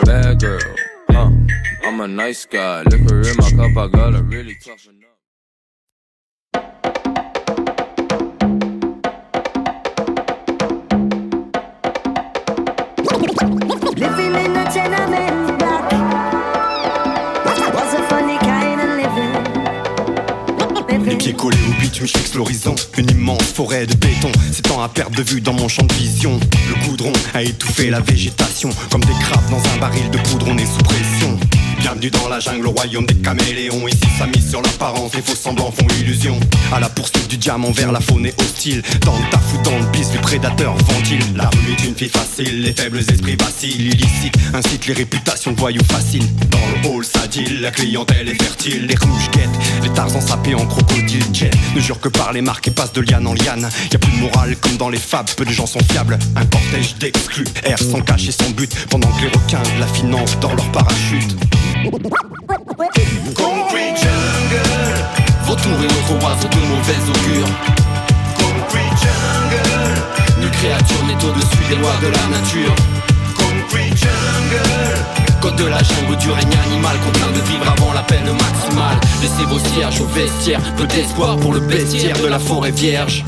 Bad girl, I'm a nice guy. Liquor in my cup, I gotta really toughen up. Living in a tenement block was a funny kind of living. Les pieds collés au bitume, je fixe l'horizon. Une immense forêt de béton s'étend à perte de vue dans mon champ de vision. Le goudron a étouffé la végétation. Comme des crabes dans un baril de poudre, on est sous pression. Bienvenue dans la jungle, au royaume des caméléons. Ici ça mise sur l'apparence, les faux semblants font illusion. À la poursuite du diamant vers la faune est hostile. Dans le taf ou dans le bis, les prédateurs ventilent. La rue est une fille facile, les faibles esprits vacillent. Illicite incite les réputations de voyous faciles. Dans le hall ça deal, la clientèle est fertile. Les rouges guettent, les tarzans sapés en crocodile jet. Ne jure que par les marques et passe de liane en liane. Y'a plus de morale comme dans les fables, peu de gens sont fiables. Un cortège d'exclus, erre sans cacher son but. Pendant que les requins de la finance dans leur parachute. Concrete jungle, vautours et autres oiseaux de mauvais augure. Concrete jungle, nulle créature n'est au-dessus des lois de la nature. Concrete jungle, code de la jungle du règne animal, contraint de vivre avant la peine maximale. Laissez vos cierges au vestiaire, peu d'espoir pour le bestiaire de la forêt vierge.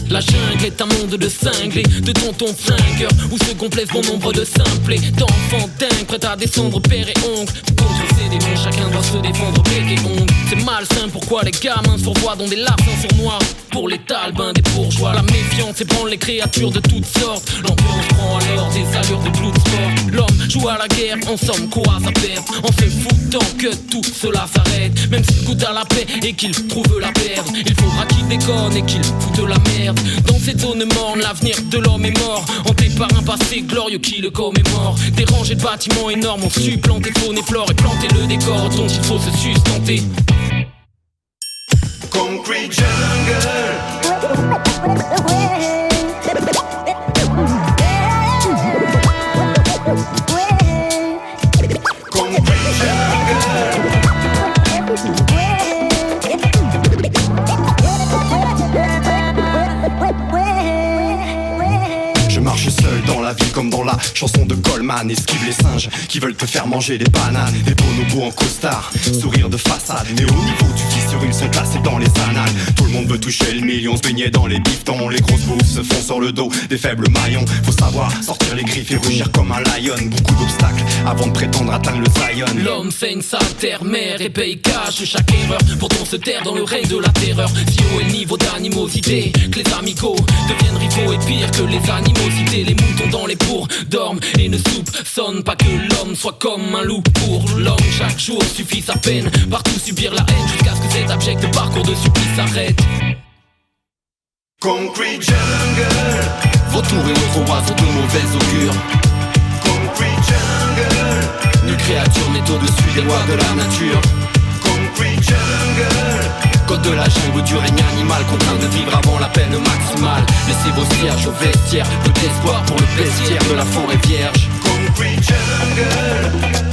La jungle est un monde de cinglés, de tontons flingueurs, où se complaisent bon nombre de simplés, d'enfants dingues, prêts à descendre père et oncle. Contre ces démons, chacun doit se défendre bec et ongle. C'est malsain, pourquoi les gamins se fourvoient dans des larcins sournois. Pour les talbins des bourgeois, la méfiance ébranle les créatures de toutes sortes. L'ambiance prend alors des allures de Bloodsport. L'homme joue à la guerre, en somme quoi à perdre, en se foutant que tout cela s'arrête. Même s'il goûte à la paix et qu'il trouve la perdre, il faudra qu'il déconne et qu'il foute la merde. Dans cette zone morne, l'avenir de l'homme est mort, hanté par un passé glorieux qui le commémore. Des rangées de bâtiments énormes ont supplanté faune et flore et planté le décor dont il faut se sustenter. Concrete jungle. Concrete jungle. Je marche seul dans la ville comme dans la chanson de Goldman. Esquive les singes qui veulent te faire manger des bananes. Des bonobos en costard, sourire de façade. Et au niveau du fissure, ils sont classés dans les annales. Tout le monde veut toucher le million, se baigner dans les bifetons. Les grosses bouffes se font sur le dos des faibles maillons. Faut savoir sortir les griffes et rugir comme un lion. Beaucoup d'obstacles avant de prétendre atteindre le Zion. L'homme fait une sale terre-mère et paye cash de chaque erreur. Pourtant se taire dans le règne de la terreur. Si haut est le niveau d'animosité que les amicaux deviennent rivaux et pire que les animosités. Les moutons dans les pours dorment et ne soupçonnent pas que l'homme soit comme un loup. Pour l'homme chaque jour suffit sa peine. Partout subir la haine jusqu'à ce que cet abject parcours de supplice s'arrête. Concrete jungle. Vautours et autres oiseaux de mauvais augure. Concrete jungle. Nulle créature n'est au-dessus des lois de la nature. Concrete jungle. Code de la jungle du règne animal, contraint de vivre avant la peine maximale. Laissez vos cierges au vestiaire, peu d'espoir pour le bestiaire de la forêt vierge. Concrete jungle.